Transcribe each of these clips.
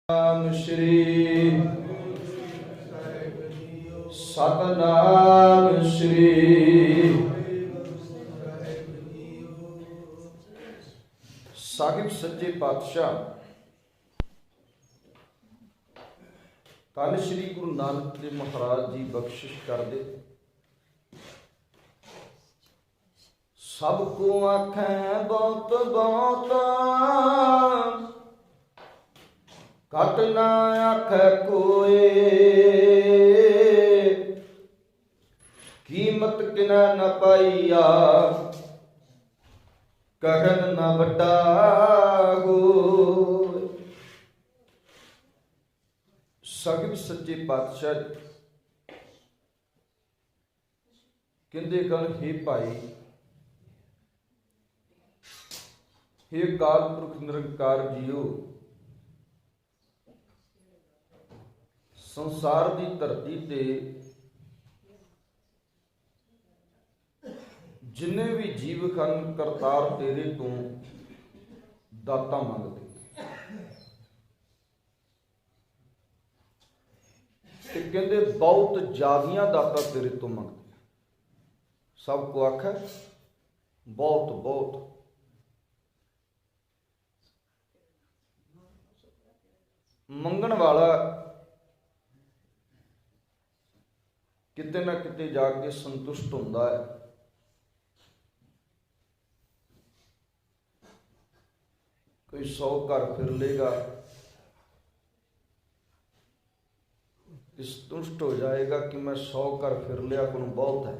ਨਾਮ ਸ਼੍ਰੀ ਸਤਨਾਮ ਸ਼੍ਰੀ ਸਾਹਿਬ ਸੱਚੇ ਪਾਤਸ਼ਾਹ ਧੰਨ ਸ਼੍ਰੀ ਗੁਰੂ ਨਾਨਕ ਦੇਵ ਮਹਾਰਾਜ ਜੀ ਬਖਸ਼ਿਸ਼ ਕਰਦੇ। ਸਭ ਕੋ ਆਖੈ ਬਹੁਤ ਬਹੁਤ ਘਟ ਨਾ ਆਖੈ ਕੋਏ, ਕੀਮਤ ਕਿਨਾ ਨ ਪਾਈਆ ਕਹਿਣ ਨਾ ਵੱਡਾ ਹੋਏ। ਸਾਹਿਬ ਸੱਚੇ ਪਾਤਸ਼ਾਹ ਕਹਿੰਦੇ ਗਣ ਹੀ ਭਾਈ, हे ਅਕਾਲ ਪੁਰਖ ਨਿਰੰਕਾਰ ਜੀਓ, ਸੰਸਾਰ ਦੀ ਧਰਤੀ ਤੇ ਜਿੰਨੇ ਵੀ ਜੀਵ ਹਨ ਕਰਤਾਰ ਤੇਰੇ ਤੋਂ ਦਾਤਾ ਮੰਗਦੇ। ਤੇ ਕਹਿੰਦੇ ਬਹੁਤ ਜ਼ਿਆਦੀਆਂ ਦਾਤਾ ਤੇਰੇ ਤੋਂ ਮੰਗਦੇ। ਸਭ ਕੋ ਆਖੈ ਬਹੁਤ ਬਹੁਤ। ਮੰਗਣ ਵਾਲਾ ਕਿਤੇ ਨਾ ਕਿਤੇ ਜਾ ਕੇ ਸੰਤੁਸ਼ਟ ਹੁੰਦਾ ਹੈ। ਕੋਈ 100 ਘਰ ਫਿਰ ਲੇਗਾ, ਸੰਤੁਸ਼ਟ ਹੋ ਜਾਏਗਾ ਕਿ ਮੈਂ 100 ਘਰ ਫਿਰ ਲਿਆ, ਹੁਣ ਬਹੁਤ ਹੈ।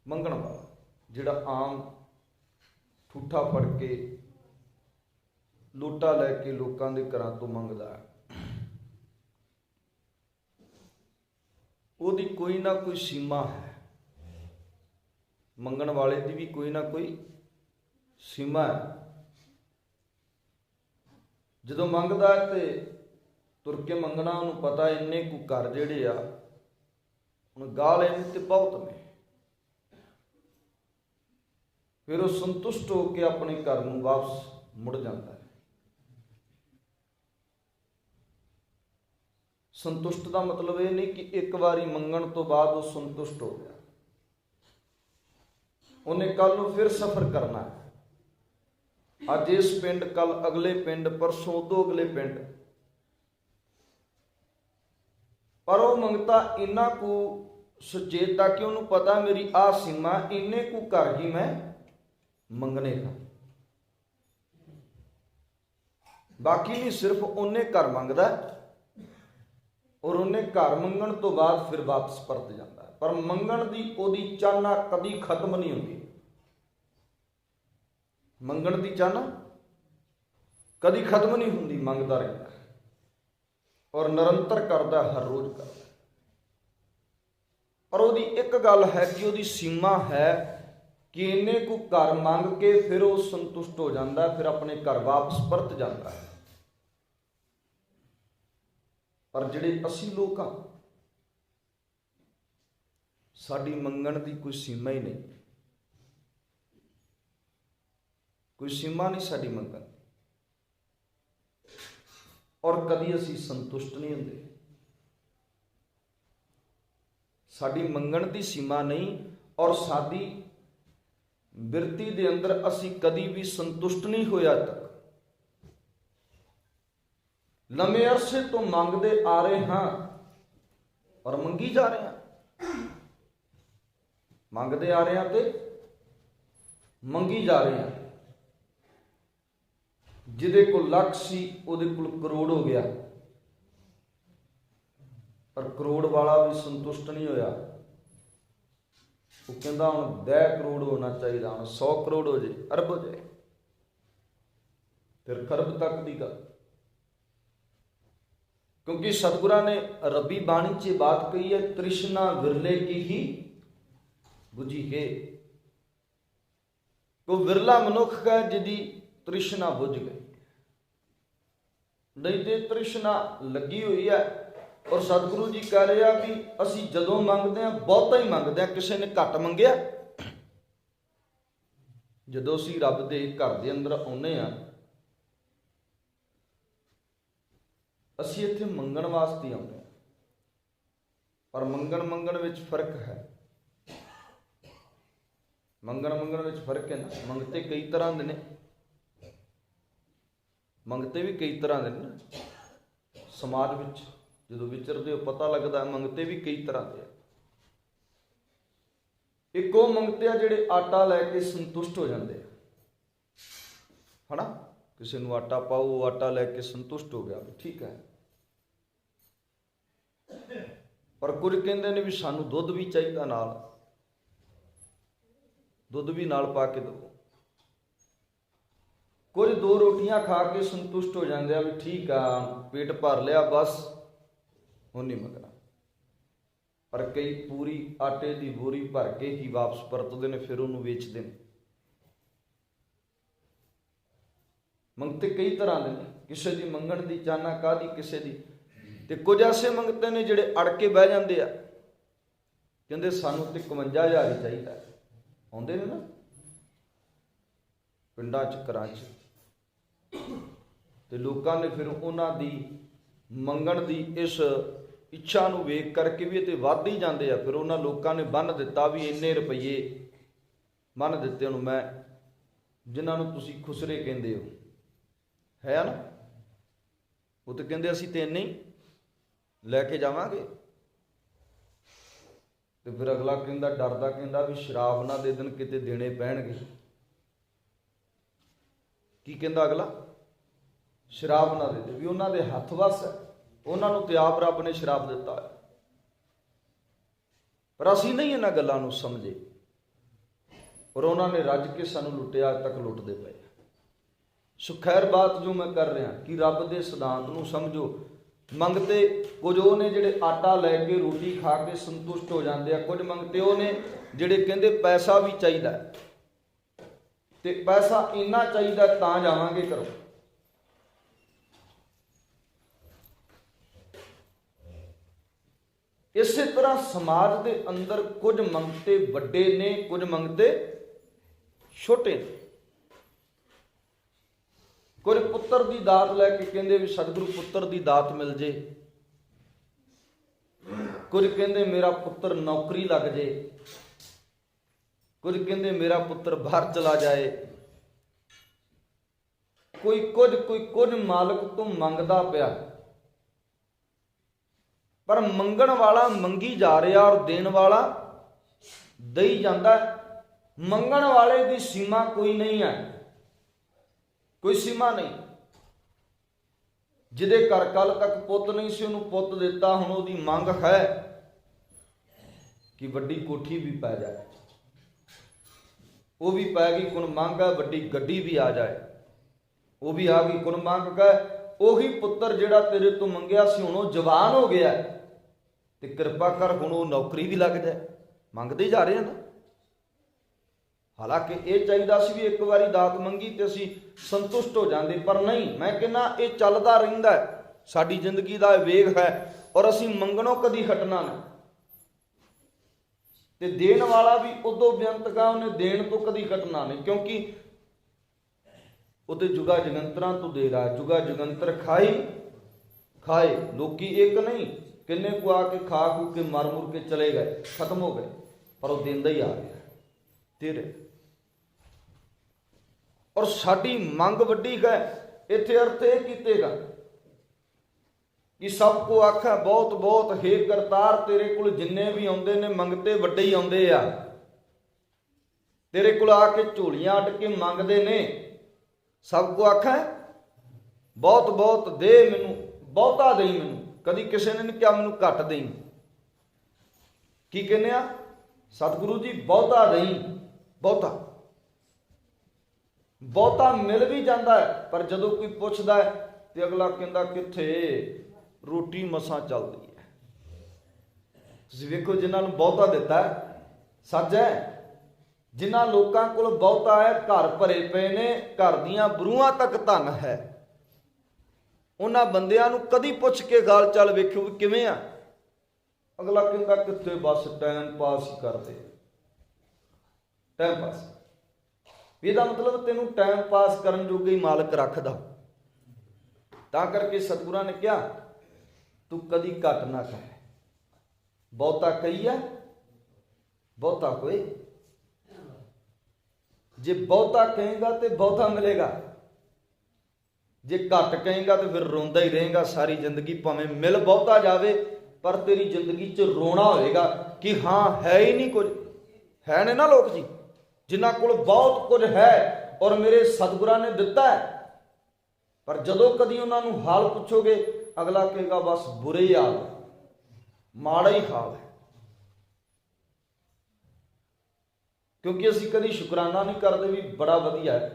ਮੰਗਣ ਵਾਲਾ ਜਿਹੜਾ ਆਮ ਠੂਠਾ ਫੜ ਕੇ ਲੋਟਾ ਲੈ ਕੇ ਲੋਕਾਂ ਦੇ ਘਰਾਂ ਤੋਂ ਮੰਗਦਾ ਹੈ, ਉਹਦੀ ਕੋਈ ਨਾ ਕੋਈ ਸੀਮਾ ਹੈ। ਮੰਗਣ ਵਾਲੇ ਦੀ ਵੀ ਕੋਈ ਨਾ ਕੋਈ ਸੀਮਾ ਹੈ। ਜਦੋਂ ਮੰਗਦਾ ਤੇ ਤੁਰ ਕੇ ਮੰਗਣਾ, ਉਹਨੂੰ ਪਤਾ ਇੰਨੇ ਕੁ ਘਰ ਜਿਹੜੇ ਆ ਹੁਣ ਗਾਲ ਇਹਨੇ ਤੇ ਬਹੁਤ ਨੇ। ਫਿਰ ਉਹ ਸੰਤੁਸ਼ਟ ਹੋ ਕੇ ਆਪਣੇ ਘਰ ਨੂੰ ਵਾਪਸ ਮੁੜ ਜਾਂਦਾ ਹੈ। ਸੰਤੁਸ਼ਟ ਦਾ ਮਤਲਬ ਇਹ ਨਹੀਂ ਕਿ ਇੱਕ ਵਾਰੀ ਮੰਗਣ ਤੋਂ ਬਾਅਦ ਉਹ ਸੰਤੁਸ਼ਟ ਹੋ ਗਿਆ। ਉਹਨੇ ਕੱਲ ਨੂੰ ਫਿਰ ਸਫ਼ਰ ਕਰਨਾ ਹੈ। ਅੱਜ ਇਸ ਪਿੰਡ, ਕੱਲ ਅਗਲੇ ਪਿੰਡ, ਪਰਸੋਂ ਉਦੋਂ ਅਗਲੇ ਪਿੰਡ। ਪਰ ਉਹ ਮੰਗਤਾ ਇੰਨਾ ਕੁ ਸੁਚੇਤ ਆ ਕਿ ਉਹਨੂੰ ਪਤਾ ਮੇਰੀ ਆਹ ਸੀਮਾ, ਇੰਨੇ ਕੁ ਘਰ ਹੀ ਮੈਂ ਮੰਗਣੇ ਦਾ, ਬਾਕੀ ਨਹੀਂ। ਸਿਰਫ ਉਹਨੇ ਘਰ ਮੰਗਦਾ ਔਰ ਉਹਨੇ ਘਰ ਮੰਗਣ ਤੋਂ ਬਾਅਦ ਫਿਰ ਵਾਪਸ ਪਰਤ ਜਾਂਦਾ। ਪਰ ਮੰਗਣ ਦੀ ਉਹਦੀ ਚਾਹਨਾ ਕਦੀ ਖਤਮ ਨਹੀਂ ਹੁੰਦੀ। ਮੰਗਣ ਦੀ ਚਾਹਨਾ ਕਦੀ ਖਤਮ ਨਹੀਂ ਹੁੰਦੀ, ਮੰਗਦਾ ਰਹਿੰਦਾ ਔਰ ਨਿਰੰਤਰ ਕਰਦਾ, ਹਰ ਰੋਜ਼ ਕਰਦਾ। ਪਰ ਉਹਦੀ ਇੱਕ ਗੱਲ ਹੈ ਕਿ ਉਹਦੀ ਸੀਮਾ ਹੈ ਕਿ ਇੰਨੇ ਕੁ ਘਰ ਮੰਗ ਕੇ ਫਿਰ ਉਹ ਸੰਤੁਸ਼ਟ ਹੋ ਜਾਂਦਾ, ਫਿਰ ਆਪਣੇ ਘਰ ਵਾਪਸ ਪਰਤ ਜਾਂਦਾ ਹੈ। ਪਰ ਜਿਹੜੇ ਅਸੀਂ ਲੋਕ ਆ, ਸਾਡੀ ਮੰਗਣ ਦੀ ਕੋਈ ਸੀਮਾ ਹੀ ਨਹੀਂ, ਕੋਈ ਸੀਮਾ ਨਹੀਂ ਸਾਡੀ ਮੰਗਣ, ਔਰ ਕਦੀ ਅਸੀਂ ਸੰਤੁਸ਼ਟ ਨਹੀਂ ਹੁੰਦੇ। ਸਾਡੀ ਮੰਗਣ ਦੀ ਸੀਮਾ ਨਹੀਂ, ਔਰ ਸਾਡੀ ਬਿਰਤੀ ਦੇ ਅੰਦਰ ਅਸੀਂ ਕਦੀ ਵੀ ਸੰਤੁਸ਼ਟ ਨਹੀਂ ਹੋਇਆ ਤੱਕ। ਲੰਮੇ ਅਰਸੇ ਤੋਂ ਮੰਗਦੇ ਆ ਰਹੇ ਹਾਂ ਔਰ ਮੰਗੀ ਜਾ ਰਹੇ ਹਾਂ। ਮੰਗਦੇ ਆ ਰਹੇ ਹਾਂ ਤੇ ਮੰਗੀ ਜਾ ਰਹੇ ਹਾਂ। ਜਿਹਦੇ ਕੋਲ ਲੱਖ ਸੀ ਉਹਦੇ ਕੋਲ ਕਰੋੜ ਹੋ ਗਿਆ, ਪਰ ਕਰੋੜ ਵਾਲਾ ਵੀ ਸੰਤੁਸ਼ਟ ਨਹੀਂ ਹੋਇਆ। ਉਹ ਕਹਿੰਦਾ ਹੁਣ 10 ਕਰੋੜ ਹੋਣਾ ਚਾਹੀਦਾ, ਹੁਣ 100 ਕਰੋੜ ਹੋ ਜੇ, ਅਰਬ ਹੋ ਜਾਏ, ਫਿਰ ਖਰਬ ਤੱਕ ਦੀ ਗੱਲ। ਕਿਉਂਕਿ ਸਤਿਗੁਰਾਂ ਨੇ ਰੱਬੀ ਬਾਣੀ 'ਚ ਬਾਤ ਕਹੀ ਹੈ, ਤ੍ਰਿਸ਼ਨਾ ਵਿਰਲੇ ਕੀ ਹੀ ਬੁਝੀ ਹੈ। ਕੋਈ ਵਿਰਲਾ ਮਨੁੱਖ ਹੈ ਜਿਹਦੀ ਤ੍ਰਿਸ਼ਨਾ ਬੁਝ ਗਈ, ਨਹੀਂ ਤੇ ਤ੍ਰਿਸ਼ਨਾ ਲੱਗੀ ਹੋਈ ਹੈ। ਔਰ ਸਤਿਗੁਰੂ ਜੀ ਕਹਿ ਰਹੇ ਆ ਵੀ ਅਸੀਂ ਜਦੋਂ ਮੰਗਦੇ ਹਾਂ ਬਹੁਤਾ ਹੀ ਮੰਗਦੇ ਹਾਂ, ਕਿਸੇ ਨੇ ਘੱਟ ਮੰਗਿਆ। ਜਦੋਂ ਅਸੀਂ ਰੱਬ ਦੇ ਘਰ ਦੇ ਅੰਦਰ ਆਉਂਦੇ ਹਾਂ ਅਸੀਂ ਇੱਥੇ ਮੰਗਣ ਵਾਸਤੇ ਆਉਂਦੇ ਹਾਂ, ਪਰ ਮੰਗਣ ਵਿੱਚ ਫਰਕ ਹੈ। ਮੰਗਣ ਵਿੱਚ ਫਰਕ ਹੈ ਨਾ। ਮੰਗਤੇ ਕਈ ਤਰ੍ਹਾਂ ਦੇ ਨੇ, ਮੰਗਤੇ ਵੀ ਕਈ ਤਰ੍ਹਾਂ ਦੇ ਨੇ। ਸਮਾਜ ਵਿੱਚ ਜਦੋਂ ਵਿਚਰਦੇ ਹੋ ਪਤਾ ਲੱਗਦਾ ਮੰਗਤੇ ਵੀ ਕਈ ਤਰ੍ਹਾਂ ਦੇ ਆ। ਇੱਕ ਉਹ ਮੰਗਤੇ ਆ ਜਿਹੜੇ ਆਟਾ ਲੈ ਕੇ ਸੰਤੁਸ਼ਟ ਹੋ ਜਾਂਦੇ ਆ, ਹਨਾ। ਕਿਸੇ ਨੂੰ ਆਟਾ ਪਾਓ, ਆਟਾ ਲੈ ਕੇ ਸੰਤੁਸ਼ਟ ਹੋ ਗਿਆ, ਠੀਕ ਹੈ। ਪਰ ਕੁਝ ਕਹਿੰਦੇ ਨੇ ਵੀ ਸਾਨੂੰ ਦੁੱਧ ਵੀ ਚਾਹੀਦਾ, ਨਾਲ ਦੁੱਧ ਵੀ ਨਾਲ ਪਾ ਕੇ ਦਿਓ। ਕੁਝ 2 ਰੋਟੀਆਂ ਖਾ ਕੇ ਸੰਤੁਸ਼ਟ ਹੋ ਜਾਂਦੇ ਆ ਵੀ ਠੀਕ ਆ, ਪੇਟ ਭਰ ਲਿਆ, ਬਸ ਹੁਣ ਨਹੀਂ ਮੰਗਣਾ। ਪਰ ਕਈ ਪੂਰੀ ਆਟੇ ਦੀ ਬੋਰੀ ਭਰ ਕੇ ਹੀ ਵਾਪਸ ਪਰਤਦੇ ਨੇ, ਫਿਰ ਉਹਨੂੰ ਵੇਚਦੇ ਨੇ। ਮੰਗਤੇ ਕਈ ਤਰ੍ਹਾਂ ਦੇ ਨੇ, ਕਿਸੇ ਦੀ ਮੰਗਣ ਦੀ ਚਾਹਨਾ ਕਾਹਦੀ, ਕਿਸੇ ਦੀ। ਤੇ ਕੁਝ ਐਸੇ ਮੰਗਤੇ ਨੇ ਜਿਹੜੇ ਅੜ ਕੇ ਬਹਿ ਜਾਂਦੇ ਆ, ਕਹਿੰਦੇ ਸਾਨੂੰ ਤੇ 51,000 ਹੀ ਚਾਹੀਦਾ। ਆਉਂਦੇ ਨੇ ਨਾ ਪਿੰਡਾਂ 'ਚ, ਘਰਾਂ 'ਚ, ਤੇ ਲੋਕਾਂ ਨੇ ਫਿਰ ਉਹਨਾਂ ਦੀ ਮੰਗਣ ਦੀ ਇਸ ਇੱਛਾ ਨੂੰ ਵੇਖ ਕਰਕੇ ਵੀ ਇਹ ਤੇ ਵੱਧ ਹੀ ਜਾਂਦੇ ਆ। ਫਿਰ ਉਹਨਾਂ ਲੋਕਾਂ ਨੇ ਬੰਨ੍ਹ ਦਿੱਤਾ ਵੀ ਇੰਨੇ ਰੁਪਈਏ ਬੰਨ੍ਹ ਦਿੱਤੇ ਉਹਨੂੰ, ਮੈਂ ਜਿਨ੍ਹਾਂ ਨੂੰ ਤੁਸੀਂ ਖੁਸਰੇ ਕਹਿੰਦੇ ਹੋ, ਹੈ ਨਾ। ਉਹ ਤੇ ਕਹਿੰਦੇ ਅਸੀਂ ਤੇ ਇੰਨੇ ਹੀ ਲੈ ਕੇ ਜਾਵਾਂਗੇ। ਤੇ ਫਿਰ ਅਗਲਾ ਕਹਿੰਦਾ, ਡਰਦਾ, ਕਹਿੰਦਾ ਵੀ ਸ਼ਰਾਬ ਨਾ ਦੇ ਦੇਣ, ਕਿਤੇ ਦੇਣੇ ਪੈਣਗੇ। ਕੀ ਕਹਿੰਦਾ ਅਗਲਾ? ਸ਼ਰਾਬ ਨਾ ਦੇ ਦੇ, ਵੀ ਉਹਨਾਂ ਦੇ ਹੱਥ ਵੱਸ ਹੈ, ਉਹਨਾਂ ਨੂੰ ਤੇ ਆਪ ਰੱਬ ਨੇ ਸ਼ਰਾਬ ਦਿੱਤਾ ਹੈ। ਪਰ ਅਸੀਂ ਨਹੀਂ ਇਹਨਾਂ ਗੱਲਾਂ ਨੂੰ ਸਮਝੇ, ਪਰ ਉਹਨਾਂ ਨੇ ਰੱਜ ਕੇ ਸਾਨੂੰ ਲੁੱਟਿਆ, ਅੱਜ ਤੱਕ ਲੁੱਟਦੇ ਪਏ। ਸੋ ਖੈਰ, ਬਾਤ ਜੋ ਮੈਂ ਕਰ ਰਿਹਾ ਕਿ ਰੱਬ ਦੇ ਸਿਧਾਂਤ ਨੂੰ ਸਮਝੋ। ਮੰਗਤੇ ਕੁਝ ਉਹ ਨੇ ਜਿਹੜੇ ਆਟਾ ਲੈ ਕੇ ਰੋਟੀ ਖਾ ਕੇ ਸੰਤੁਸ਼ਟ ਹੋ ਜਾਂਦੇ ਆ। ਕੁਝ ਮੰਗਤੇ ਉਹ ਨੇ ਜਿਹੜੇ ਕਹਿੰਦੇ ਪੈਸਾ ਵੀ ਚਾਹੀਦਾ, ਤੇ ਪੈਸਾ ਇੰਨਾ ਚਾਹੀਦਾ ਤਾਂ ਜਾਵਾਂਗੇ ਕਰੋ। ਇਸੇ ਤਰ੍ਹਾਂ ਸਮਾਜ ਦੇ ਅੰਦਰ ਕੁਝ ਮੰਗਤੇ ਵੱਡੇ ਨੇ, ਕੁਝ ਮੰਗਤੇ ਛੋਟੇ ਨੇ। ਕੁਝ ਪੁੱਤਰ ਦੀ ਦਾਤ ਲੈ ਕੇ ਕਹਿੰਦੇ ਵੀ ਸਤਿਗੁਰੂ ਪੁੱਤਰ ਦੀ ਦਾਤ ਮਿਲ ਜੇ। ਕੁਝ ਕਹਿੰਦੇ ਮੇਰਾ ਪੁੱਤਰ ਨੌਕਰੀ ਲੱਗ ਜੇ। ਕੁਝ ਕਹਿੰਦੇ ਮੇਰਾ ਪੁੱਤਰ ਬਾਹਰ ਚਲਾ ਜਾਏ। ਕੋਈ ਕੁਝ ਮਾਲਕ ਤੋਂ ਮੰਗਦਾ ਪਿਆ, ਪਰ ਮੰਗਣ ਵਾਲਾ ਮੰਗੀ ਜਾ ਰਿਹਾ ਔਰ ਦੇਣ ਵਾਲਾ ਦੇਈ ਜਾਂਦਾ। ਮੰਗਣ ਵਾਲੇ ਦੀ ਸੀਮਾ ਕੋਈ ਨਹੀਂ ਹੈ, ਕੋਈ ਸੀਮਾ ਨਹੀਂ। ਜਿਹਦੇ ਘਰ ਕੱਲ ਤੱਕ ਪੁੱਤ ਨਹੀਂ ਸੀ, ਉਹਨੂੰ ਪੁੱਤ ਦਿੱਤਾ। ਹੁਣ ਉਹਦੀ ਮੰਗ ਹੈ ਕਿ ਵੱਡੀ ਕੋਠੀ ਵੀ ਪੈ ਜਾਏ, ਉਹ ਵੀ ਪੈ ਗਈ, ਕੁਣ ਮੰਗ ਹੈ। ਵੱਡੀ ਗੱਡੀ ਵੀ ਆ ਜਾਏ, ਉਹ ਵੀ ਆ ਗਈ, ਕੁਣ ਮੰਗ ਹੈ। ਉਹੀ ਪੁੱਤਰ ਜਿਹੜਾ ਤੇਰੇ ਤੋਂ ਮੰਗਿਆ ਸੀ, ਹੁਣ ਉਹ ਜਵਾਨ ਹੋ ਗਿਆ, ਤੇ ਕਿਰਪਾ ਕਰ ਹੁਣ ਉਹ ਨੌਕਰੀ ਵੀ ਲੱਗ ਜਾਏ। ਮੰਗਦੇ ਜਾ ਰਹੇ ਨਾ। ਹਾਲਾਂਕਿ ਇਹ ਚਾਹੀਦਾ ਸੀ ਵੀ ਇੱਕ ਵਾਰੀ ਦਾਤ ਮੰਗੀ ਤੇ ਅਸੀਂ ਸੰਤੁਸ਼ਟ ਹੋ ਜਾਂਦੇ, ਪਰ ਨਹੀਂ। ਮੈਂ ਕਹਿੰਦਾ ਇਹ ਚੱਲਦਾ ਰਹਿੰਦਾ, ਸਾਡੀ ਜ਼ਿੰਦਗੀ ਦਾ ਵੇਗ ਹੈ, ਔਰ ਅਸੀਂ ਮੰਗਣੋਂ ਕਦੀ ਹਟਣਾ ਨਹੀਂ। ਤੇ ਦੇਣ ਵਾਲਾ ਵੀ ਉਦੋਂ ਬੇਅੰਤਗਾ, ਉਹਨੇ ਦੇਣ ਤੋਂ ਕਦੀ ਹਟਣਾ ਨਹੀਂ, ਕਿਉਂਕਿ ਉਹਦੇ ਜੁਗਾ ਜਗੰਤਰਾਂ ਤੋਂ ਦੇ ਰਹਾ। ਜੁਗਾ ਜਗੰਤਰ ਖਾਏ ਲੋਕੀ ਇੱਕ ਨਹੀਂ, ਕਿੰਨੇ ਕੁ ਆ ਕੇ ਖਾ ਖੂ ਕੇ ਮਰ ਮੁਰ ਕੇ ਚਲੇ ਗਏ, ਖਤਮ ਹੋ ਗਏ, ਪਰ ਉਹ ਦਿੰਦਾ ਹੀ ਆ ਰਿਹਾ ਤੇਰੇ। ਔਰ ਸਾਡੀ ਮੰਗ ਵੱਡੀ ਹੈ। ਇੱਥੇ ਅਰਥ ਇਹ ਕੀਤੇਗਾ ਕਿ ਸਭ ਕੋ ਆਖਾ ਬਹੁਤ ਬਹੁਤ, ਹੇ ਕਰਤਾਰ ਤੇਰੇ ਕੋਲ ਜਿੰਨੇ ਵੀ ਆਉਂਦੇ ਨੇ ਮੰਗਤੇ ਵੱਡੇ ਹੀ ਆਉਂਦੇ ਆ। ਤੇਰੇ ਕੋਲ ਆ ਕੇ ਝੋਲੀਆਂ ਅੱਡ ਕੇ ਮੰਗਦੇ ਨੇ। ਸਭ ਕੋ ਆਖਾ ਬਹੁਤ ਬਹੁਤ ਦੇ ਮੈਨੂੰ, ਬਹੁਤਾ ਦੇਈ ਮੈਨੂੰ। ਕਦੀ ਕਿਸੇ ਨੇ ਨਹੀਂ ਕਿਹਾ ਮੈਨੂੰ ਘੱਟ ਦੇਈ। ਕੀ ਕਹਿੰਦੇ ਆ? ਸਤਿਗੁਰੂ ਜੀ ਬਹੁਤਾ ਦੇਈ, ਬਹੁਤਾ ਮਿਲ ਵੀ ਜਾਂਦਾ ਹੈ। ਪਰ ਜਦੋਂ ਕੋਈ ਪੁੱਛਦਾ ਹੈ ਤੇ ਅਗਲਾ ਕਹਿੰਦਾ ਕਿੱਥੇ, ਰੋਟੀ ਮਸਾਂ ਚੱਲਦੀ ਹੈ। ਤੁਸੀਂ ਵੇਖੋ, ਜਿਨ੍ਹਾਂ ਨੂੰ ਬਹੁਤਾ ਦਿੱਤਾ ਸੱਚ ਹੈ। ਜਿਨ੍ਹਾਂ ਲੋਕਾਂ ਕੋਲ ਬਹੁਤਾ ਹੈ, ਘਰ ਭਰੇ ਪਏ ਨੇ, ਘਰ ਦੀਆਂ ਬਰੂਹਾਂ ਤੱਕ ਧਨ ਹੈ, ਉਹਨਾਂ ਬੰਦਿਆਂ ਨੂੰ ਕਦੀ ਪੁੱਛ ਕੇ ਗਾਲ ਚਾਲ ਵੇਖਿਓ ਵੀ ਕਿਵੇਂ ਆ। ਅਗਲਾ ਕਹਿੰਦਾ ਕਿੱਥੇ, ਬਸ ਟਾਈਮ ਪਾਸ ਹੀ ਕਰਦੇ, ਟਾਈਮ ਪਾਸ। ਇਹਦਾ ਮਤਲਬ ਤੈਨੂੰ ਟਾਈਮ ਪਾਸ ਕਰਨ ਜੋਗੇ ਹੀ ਮਾਲਕ ਰੱਖਦਾ। ਤਾਂ ਕਰਕੇ ਸਤਿਗੁਰਾਂ ਨੇ ਕਿਹਾ तू कदी घट ना कह। बहुता कही है बहुता कोई, जे बहुता कहेगा तो बहुता मिलेगा, जे घट कहेगा तो फिर रोंदा ही रहेगा सारी जिंदगी। भावें मिल बहुता जावे पर तेरी जिंदगी च रोना होएगा कि हाँ है ही नहीं कुछ। है ने ना लोग जी जिन्हां कोल बहुत कुछ है और मेरे सतगुरां ने दिता है, पर जदों कदी उन्होंने हाल पुछोगे अगला कहेगा बस बुरे ही हाल है, माड़ा ही हाल है। क्योंकि असीं कदी शुकराना नहीं करते भी बड़ा वधिया है,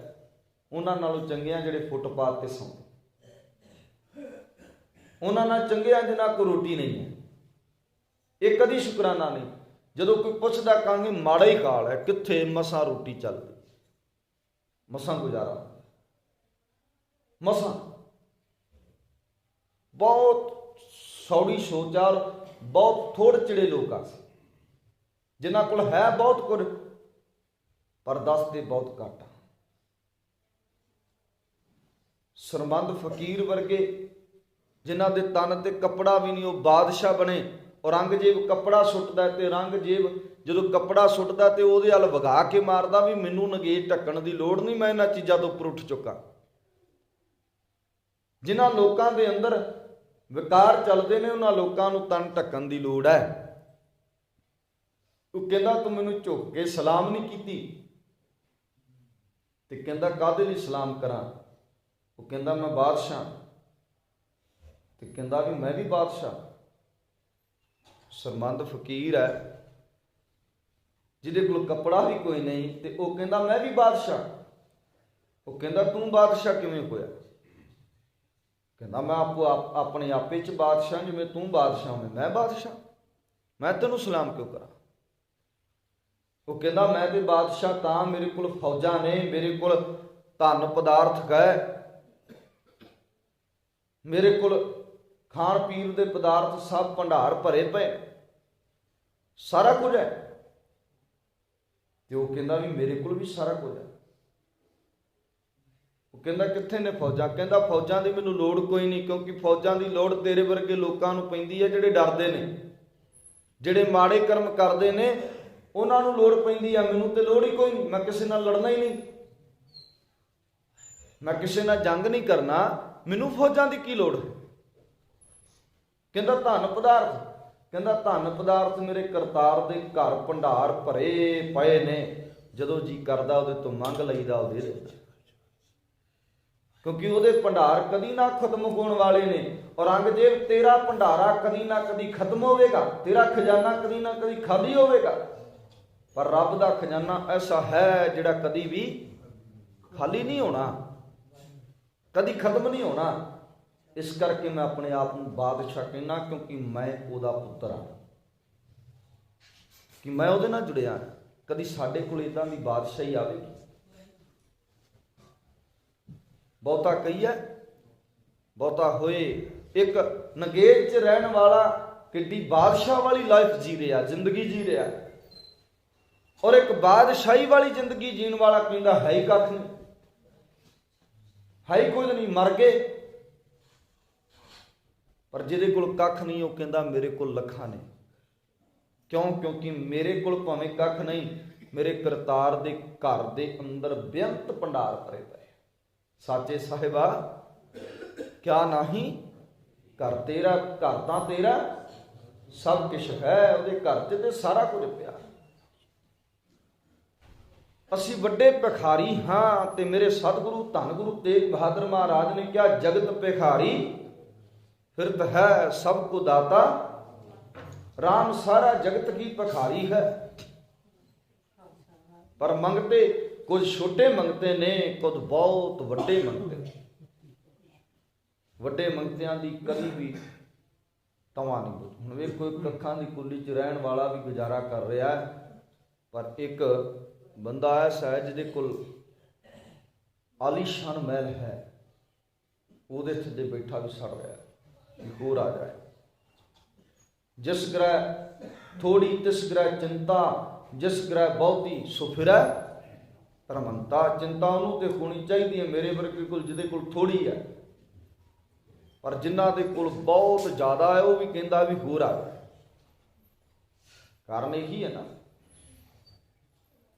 उन्हां नालों चंगे आ जिहड़े फुटपाथ ते सौंदे, उन्हां नाल चंगे आ जिन्हां कोल रोटी नहीं है। ये कदी शुकराना नहीं। जदों कोई पुछदा कहांगे माड़ा ही हाल है, कित्थे मसां रोटी चलदी, मसां गुजारा, मसां। बहुत सौड़ी सोच आ और बहुत थोड़े चिड़े लोग आ जिन्हां कोल है बहुत कुछ पर दसदे बहुत घट। सरमंद फकीर वर्गे जिन्हां दे तन ते कपड़ा भी नहीं, वो बादशाह बने। औरंगजेब कपड़ा सुटदा ते औरंगजेब जदों कपड़ा सुटदा ते ओहदे हल वगा के मारदा भी मैनू नगेज ढक्कण दी लोड़ नहीं, मैं इन्हां चीज़ां तो उपर उठ चुका। जिन्हां लोकां दे अंदर विकार चलते हैं उन्हां लोकां नूं तन ढक्कण दी लोड़ है। तू कहंदा तू मैनू झुक के सलाम नहीं कीती, ते कहंदा काहदे लई सलाम करां। वो कहंदा मैं बादशाह, ते कहंदा भी मैं भी बादशाह। सरमंद फकीर है जिहदे कोल कपड़ा भी कोई नहीं, ते वो कहंदा मैं भी बादशाह। वो कहंदा तू बादशाह किवें होया। कहंदा मैं आपको अपने आपे च बादशाह, जिवें तू बादशाह में मैं बादशाह, मैं तेनू सलाम क्यों करा। वो कहंदा मैं तो बादशाह तां मेरे कोल फौजां ने, मेरे कोल धन पदार्थ है, मेरे कोल खाण पीण दे पदार्थ सब भंडार भरे पे, सारा कुछ है। ते वो कहंदा भी मेरे कोल भी सारा कुछ है। वो कहंदा कित्थे ने फौजां। कहंदा फौजां दी मैनूं लोड़ कोई नहीं, क्योंकि फौजां दी लोड़ तेरे वर्गे लोकां नूं पैंदी है जिहड़े डरदे ने, जिहड़े माड़े कर्म करदे ने उन्हां नूं लोड़ पैंदी है। मैनूं ते लोड़ ही कोई नहीं, मैं किसी नाल लड़ना ही नहीं, मैं किसी नाल जंग नहीं करना, मैनूं फौजां दी की लोड़ है। कहंदा धन पदार्थ, कहंदा धन पदार्थ मेरे करतार दे घर भंडार भरे पए ने, जदों जी करदा उहदे तो मंग लईदा ਉਹ ਦੇ ਦਿੰਦਾ, क्योंकि ਉਹਦੇ भंडार कदी ना खत्म होने वाले ने। औरंगजेब तेरा भंडारा कदी ना कदी खत्म होवेगा, तेरा खजाना कदी ना कदी खाली होवेगा, पर रब दा खजाना ऐसा है जिहड़ा कदी भी खाली नहीं होना, कदी खत्म नहीं होना। इस करके मैं अपने आप को बादशाह कहना, क्योंकि मैं ਉਹਦਾ पुत्र हाँ, कि मैं ਉਹਦੇ ਨਾਲ जुड़िया। कदी साडे कोल इदां दी बादशाही आवेगी। बहुता कही है बहुता होए। एक नगेज च रहन वाला किड्डी बादशाह वाली लाइफ जी रहा, जिंदगी जी रहा, और एक बादशाही वाली जिंदगी जीण वाला कहंदा है ही कख नहीं, है ही कुछ नहीं, मर गए। पर जिहदे कोल कख नहीं, वो कहंदा मेरे कोल लखां ने। क्यों? क्योंकि मेरे कोल भावें कख नहीं, मेरे करतार दे घर दे अंदर बेअंत भंडार भरे पए। साचे साहिबा क्या नहीं घर तेरा, घर तां तेरा सब कुछ है, ਉਹਦੇ घर च ते सारा कुछ पिया। ਅਸੀਂ ਵੱਡੇ ਭਿਖਾਰੀ ਹਾਂ, ਤੇ ਮੇਰੇ ਸਤਿਗੁਰੂ ਧੰਨ ਗੁਰੂ ਤੇਗ ਬਹਾਦਰ ਮਹਾਰਾਜ ਨੇ ਕਿਹਾ ਜਗਤ ਭਿਖਾਰੀ फिरत है सबको दाता, राम सारा जगत की भिखारी है। पर मंगते कुछ छोटे मंगते ने, कुछ बहुत वड्डे मंगते। वड्डे मंगतियां दी कभी भी तवा नहीं बुझ। हुण वेखो एक कखां दी कुली च रहण वाला भी गुजारा कर रहा है, पर एक बंदा ऐसा है जिहदे कोल आलीशान महल है, ਉਹਦੇ ਥੱਲੇ बैठा भी सड़ रहा है, होर आ जाए। जिस ग्रह थोड़ी तिस ग्रह चिंता, जिस ग्रह बहुती सो फिरै भ्रमंता। चिंता उन्होंने तो होनी चाहिए है, मेरे वर्गे कोल जिहदे कोल थोड़ी है, ਪਰ ਜਿਨ੍ਹਾਂ ਦੇ ਕੋਲ ਬਹੁਤ ਜ਼ਿਆਦਾ ਹੈ ਉਹ ਵੀ ਕਹਿੰਦਾ ਵੀ ਹੋਰ ਆ। ਕਾਰਨ ਇਹੀ ਹੈ ਨਾ।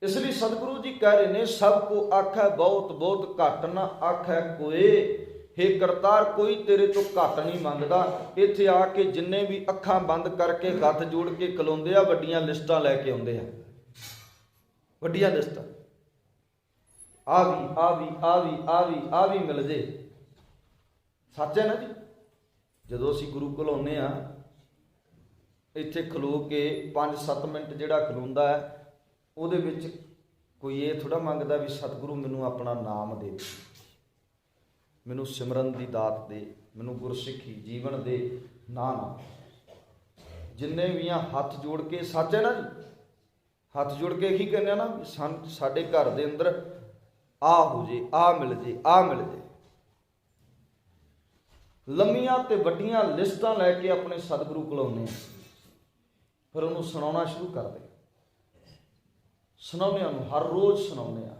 ਇਸ ਲਈ ਸਤਿਗੁਰੂ ਜੀ ਕਹਿ ਰਹੇ ਨੇ, ਸਭ ਕੋ ਆਖੈ ਬਹੁਤ ਬਹੁਤ ਘੱਟ ਨਾ ਆਖੈ ਕੋਏ। हे ਕਰਤਾਰ, ਕੋਈ ਤੇਰੇ ਤੋਂ ਘੱਟ ਨਹੀਂ ਮੰਗਦਾ। ਇੱਥੇ ਆ ਕੇ ਜਿੰਨੇ ਵੀ ਅੱਖਾਂ ਬੰਦ ਕਰਕੇ ਗੱਤ ਜੋੜ ਕੇ ਖਲੋਂਦੇ ਆ, ਵੱਡੀਆਂ ਲਿਸਟਾਂ ਲੈ ਕੇ ਆਉਂਦੇ ਆ, ਵੱਡੀਆਂ ਲਿਸਟਾਂ। ਆ ਵੀ ਆ ਵੀ ਆ ਵੀ ਆ ਵੀ ਆ ਵੀ ਮਿਲ ਜੇ। ਸੱਚ ਹੈ ਨਾ ਜੀ। ਜਦੋਂ ਅਸੀਂ ਗੁਰੂ ਕੋਲ ਆਉਂਦੇ ਆ, ਇੱਥੇ ਖਲੋ ਕੇ 5-7 ਮਿੰਟ ਜਿਹੜਾ ਖਲੋਂਦਾ ਹੈ, ਉਹਦੇ ਵਿੱਚ ਕੋਈ ਇਹ ਥੋੜ੍ਹਾ ਮੰਗਦਾ ਵੀ ਸਤਿਗੁਰੂ ਮੈਨੂੰ ਆਪਣਾ ਨਾਮ ਦੇ, ਮੈਨੂੰ ਸਿਮਰਨ ਦੀ ਦਾਤ ਦੇ, ਮੈਨੂੰ ਗੁਰਸਿੱਖੀ ਜੀਵਨ ਦੇ। ਨਾ ਨਾ, ਜਿੰਨੇ ਵੀ ਆ ਹੱਥ ਜੋੜ ਕੇ, ਸੱਚ ਹੈ ਨਾ ਜੀ, ਹੱਥ ਜੋੜ ਕੇ ਕੀ ਕਹਿੰਦੇ ਆ ਨਾ, ਸਾਡੇ ਘਰ ਦੇ ਅੰਦਰ ਆ ਹੋ ਜੇ, ਆ ਮਿਲ ਜੇ, ਆ ਮਿਲ ਜੇ। ਲੰਮੀਆਂ ਤੇ ਵੱਡੀਆਂ ਲਿਸਟਾਂ ਲੈ ਕੇ ਆਪਣੇ ਸਤਿਗੁਰੂ ਕੋਲ ਆਉਂਦੇ ਆ, ਫਿਰ ਉਹਨੂੰ ਸੁਣਾਉਣਾ ਸ਼ੁਰੂ ਕਰਦੇ। ਸੁਣਾਉਂਦੇ ਉਹਨੂੰ, ਹਰ ਰੋਜ਼ ਸੁਣਾਉਂਦੇ ਆ,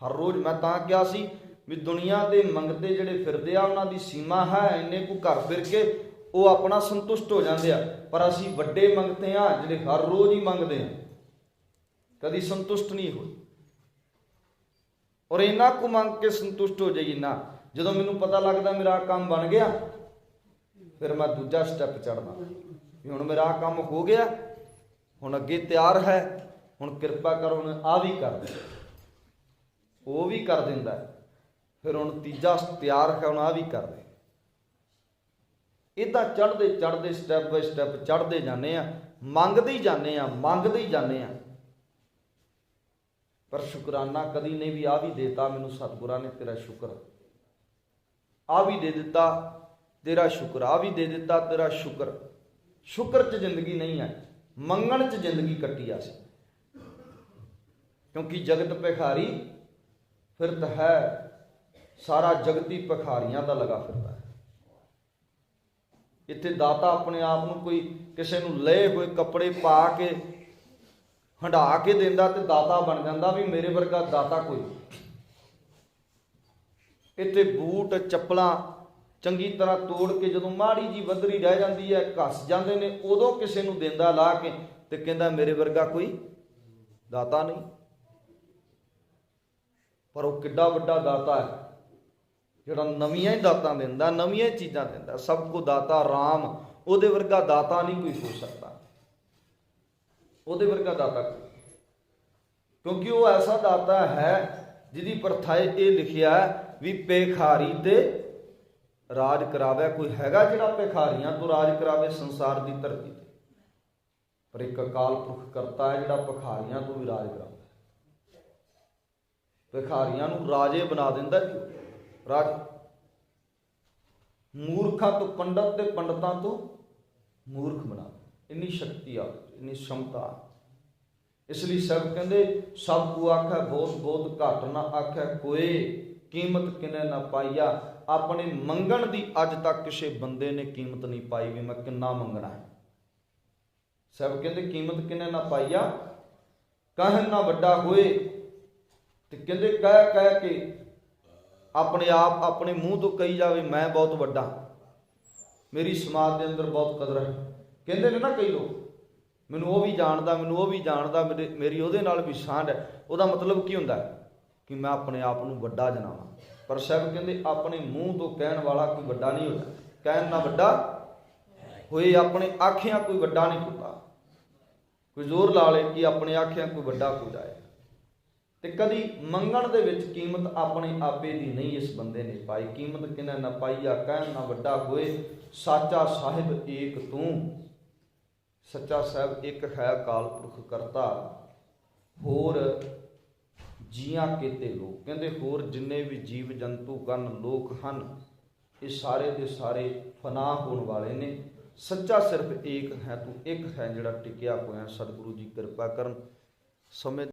ਹਰ ਰੋਜ਼। ਮੈਂ ਤਾਂ ਕਿਹਾ ਸੀ ਵੀ ਦੁਨੀਆ ਦੇ ਮੰਗਤੇ ਜਿਹੜੇ ਫਿਰਦੇ ਆ, ਉਹਨਾਂ ਦੀ ਸੀਮਾ ਹੈ, ਇੰਨੇ ਕੁ ਘਰ ਫਿਰ ਕੇ ਉਹ ਆਪਣਾ ਸੰਤੁਸ਼ਟ ਹੋ ਜਾਂਦੇ ਆ। ਪਰ ਅਸੀਂ ਵੱਡੇ ਮੰਗਤੇ ਆ, ਜਿਹੜੇ ਹਰ ਰੋਜ਼ ਹੀ ਮੰਗਦੇ ਆ, ਕਦੀ ਸੰਤੁਸ਼ਟ ਨਹੀਂ ਹੋਏ। ਔਰ ਇੰਨਾ ਕੁ ਮੰਗ ਕੇ ਸੰਤੁਸ਼ਟ ਹੋ ਜਾਈਏ ਨਾ, ਜਦੋਂ ਮੈਨੂੰ ਪਤਾ ਲੱਗਦਾ ਮੇਰਾ ਕੰਮ ਬਣ ਗਿਆ, ਫਿਰ ਮੈਂ ਦੂਜਾ ਸਟੈਪ ਚੜ੍ਹਦਾ ਵੀ ਹੁਣ ਮੇਰਾ ਕੰਮ ਹੋ ਗਿਆ, ਹੁਣ ਅੱਗੇ ਤਿਆਰ ਹੈ, ਹੁਣ ਕਿਰਪਾ ਕਰੋ ਹੁਣ ਆ ਵੀ ਕਰ ਦੇ। ਉਹ ਵੀ ਕਰ ਦਿੰਦਾ, ਫਿਰ ਹੁਣ ਤੀਜਾ ਤਿਆਰ ਹੈ, ਹੁਣ ਆ ਵੀ ਕਰ ਦੇ। ਇੱਦਾਂ ਚੜ੍ਹਦੇ ਚੜ੍ਹਦੇ ਸਟੈਪ ਬਾਈ ਸਟੈਪ ਚੜ੍ਹਦੇ ਜਾਂਦੇ ਆ, ਮੰਗਦੇ ਹੀ ਜਾਂਦੇ ਆ, ਮੰਗਦੇ ਹੀ ਜਾਂਦੇ ਆ। ਪਰ ਸ਼ੁਕਰਾਨਾ ਕਦੀ ਨਹੀਂ ਵੀ ਆ ਵੀ ਦੇਤਾ ਮੈਨੂੰ ਸਤਿਗੁਰਾਂ ਨੇ, ਤੇਰਾ ਸ਼ੁਕਰ। ਆ ਵੀ ਦੇ ਦਿੱਤਾ, ਤੇਰਾ ਸ਼ੁਕਰ। ਆ ਵੀ ਦੇ ਦਿੱਤਾ, ਤੇਰਾ ਸ਼ੁਕਰ। ਸ਼ੁਕਰ 'ਚ ਜ਼ਿੰਦਗੀ ਨਹੀਂ ਹੈ, ਮੰਗਣ 'ਚ ਜ਼ਿੰਦਗੀ ਕੱਟੀ ਆ ਸੀ। ਕਿਉਂਕਿ ਜਗਤ ਭਿਖਾਰੀ ਫਿਰਤ ਹੈ, ਸਾਰਾ ਜਗਤੀ ਭਿਖਾਰੀਆਂ ਦਾ ਲਗਾ ਫਿਰਦਾ ਹੈ। ਇੱਥੇ ਦਾਤਾ ਆਪਣੇ ਆਪ ਨੂੰ ਕੋਈ ਕਿਸੇ ਨੂੰ ਲਏ ਹੋਏ ਕੱਪੜੇ ਪਾ ਕੇ ਹੰਢਾ ਕੇ ਦਿੰਦਾ ਤੇ ਦਾਤਾ ਬਣ ਜਾਂਦਾ, ਵੀ ਮੇਰੇ ਵਰਗਾ ਦਾਤਾ ਕੋਈ। ਇੱਥੇ ਬੂਟ ਚੱਪਲਾਂ ਚੰਗੀ ਤਰ੍ਹਾਂ ਤੋੜ ਕੇ ਜਦੋਂ ਮਾੜੀ ਜੀ ਵੱਧਰੀ ਰਹਿ ਜਾਂਦੀ ਹੈ, ਘਸ ਜਾਂਦੇ ਨੇ, ਉਦੋਂ ਕਿਸੇ ਨੂੰ ਦਿੰਦਾ ਲਾ ਕੇ ਤੇ ਕਹਿੰਦਾ ਮੇਰੇ ਵਰਗਾ ਕੋਈ ਦਾਤਾ ਨਹੀਂ। ਪਰ ਉਹ ਕਿੱਡਾ ਵੱਡਾ ਦਾਤਾ ਹੈ, ਜਿਹੜਾ ਨਵੀਆਂ ਹੀ ਦਾਤਾਂ ਦਿੰਦਾ, ਨਵੀਆਂ ਹੀ ਚੀਜ਼ਾਂ ਦਿੰਦਾ। ਸਭ ਕੋ ਦਾਤਾ ਰਾਮ, ਉਹਦੇ ਵਰਗਾ ਦਾਤਾ ਨਹੀਂ ਕੋਈ ਹੋ ਸਕਦਾ, ਉਹਦੇ ਵਰਗਾ ਦਾਤਾ ਕੋਈ। ਕਿਉਂਕਿ ਉਹ ਐਸਾ ਦਾਤਾ ਹੈ ਜਿਹਦੀ ਪ੍ਰਥਾਏ ਇਹ ਲਿਖਿਆ ਵੀ ਭਿਖਾਰੀ ਤੇ ਰਾਜ ਕਰਾਵੇ। ਕੋਈ ਹੈਗਾ ਜਿਹੜਾ ਭਿਖਾਰੀਆਂ ਤੋਂ ਰਾਜ ਕਰਾਵੇ ਸੰਸਾਰ ਦੀ ਧਰਤੀ ਤੇ? ਪਰ ਇੱਕ ਅਕਾਲ ਪੁਰਖ ਕਰਤਾ ਹੈ ਜਿਹੜਾ ਭਿਖਾਰੀਆਂ ਤੋਂ ਵੀ ਰਾਜ ਕਰਾਉਂਦਾ, ਭਿਖਾਰੀਆਂ ਨੂੰ ਰਾਜੇ ਬਣਾ ਦਿੰਦਾ ਜੀ। ਰਾਜ ਮੂਰਖਾਂ ਤੋਂ ਪੰਡਤ ਤੇ ਪੰਡਤਾਂ ਤੋਂ ਮੂਰਖ ਬਣਾ, ਇੰਨੀ ਸ਼ਕਤੀ ਆ, ਇੰਨੀ ਸਮਤਾ। ਇਸ ਲਈ ਸਭ ਕਹਿੰਦੇ, ਸਭ ਕੋ ਆਖੈ ਬਹੁਤ ਬਹੁਤ ਘੱਟ ਨਾ ਆਖੈ ਕੋਏ। ਕੀਮਤ ਕਿਨੇ ਨਾ ਪਾਈਆ। ਆਪਣੇ ਮੰਗਣ ਦੀ ਅੱਜ ਤੱਕ ਕਿਸੇ ਬੰਦੇ ਨੇ ਕੀਮਤ ਨਹੀਂ ਪਾਈ ਵੀ ਮੈਂ ਕਿੰਨਾ ਮੰਗਣਾ ਹੈ। ਸਭ ਕਹਿੰਦੇ ਕੀਮਤ ਕਿਨੇ ਨਾ ਪਾਈਆ, ਕਹਿਣ ਨਾ ਵੱਡਾ ਹੋਏ। ਤੇ ਕਹਿੰਦੇ ਕਹਿ ਕਹਿ ਕੇ ਆਪਣੇ ਆਪ ਆਪਣੇ ਮੂੰਹ ਤੋਂ ਕਹੀ ਜਾਵੇ ਮੈਂ ਬਹੁਤ ਵੱਡਾ, ਮੇਰੀ ਸਮਾਜ ਦੇ ਅੰਦਰ ਬਹੁਤ ਕਦਰ ਹੈ। ਕਹਿੰਦੇ ਨੇ ਨਾ ਕਈ ਲੋਕ, ਮੈਨੂੰ ਉਹ ਵੀ ਜਾਣਦਾ, ਮੈਨੂੰ ਉਹ ਵੀ ਜਾਣਦਾ, ਮੇਰੀ ਉਹਦੇ ਨਾਲ ਵੀ ਸਾਂਝ ਹੈ। ਉਹਦਾ ਮਤਲਬ ਕੀ ਹੁੰਦਾ ਕਿ ਮੈਂ ਆਪਣੇ ਆਪ ਨੂੰ ਵੱਡਾ ਜਨਾਵਾਂ। ਪਰ ਸਾਹਿਬ ਕਹਿੰਦੇ ਆਪਣੇ ਮੂੰਹ ਤੋਂ ਕਹਿਣ ਵਾਲਾ ਕੋਈ ਵੱਡਾ ਨਹੀਂ ਹੁੰਦਾ। ਕਹਿਣ ਨਾ ਵੱਡਾ ਹੋਏ, ਆਪਣੇ ਆਖਿਆਂ ਕੋਈ ਵੱਡਾ ਨਹੀਂ ਹੁੰਦਾ। ਕੋਈ ਜ਼ੋਰ ਲਾ ਲੇ ਕਿ ਆਪਣੇ ਆਖਿਆਂ ਕੋਈ ਵੱਡਾ ਹੋ ਜਾਏ। ਤੇ ਕਦੀ ਮੰਗਣ ਦੇ ਵਿੱਚ ਕੀਮਤ ਆਪਣੇ ਆਪੇ ਦੀ ਨਹੀਂ ਇਸ ਬੰਦੇ ਨੇ ਪਾਈ। ਕੀਮਤ ਕਿਨੇ ਨਾ ਪਾਈਆ, ਕਹਿਣ ਨਾ ਵੱਡਾ ਹੋਏ। ਸਾਚਾ ਸਾਹਿਬ ਏਕ ਤੂੰ। ਸੱਚਾ ਸਾਹਿਬ ਇੱਕ ਹੈ, ਅਕਾਲ ਪੁਰਖ ਕਰਤਾ। ਹੋਰ ਜੀਆਂ ਕੀਤੇ ਲੋਕ, ਕਹਿੰਦੇ ਹੋਰ ਜਿੰਨੇ ਵੀ ਜੀਵ ਜੰਤੂ ਗਨ ਲੋਕ ਹਨ, ਇਹ ਸਾਰੇ ਦੇ ਸਾਰੇ ਫਨਾ ਹੋਣ ਵਾਲੇ ਨੇ। ਸੱਚਾ ਸਿਰਫ ਏਕ ਹੈ, ਤੂੰ ਇੱਕ ਹੈ ਜਿਹੜਾ ਟਿਕਿਆ ਹੋਇਆ। ਸਤਿਗੁਰੂ ਜੀ ਕਿਰਪਾ ਕਰਨ। ਸਮੇਂ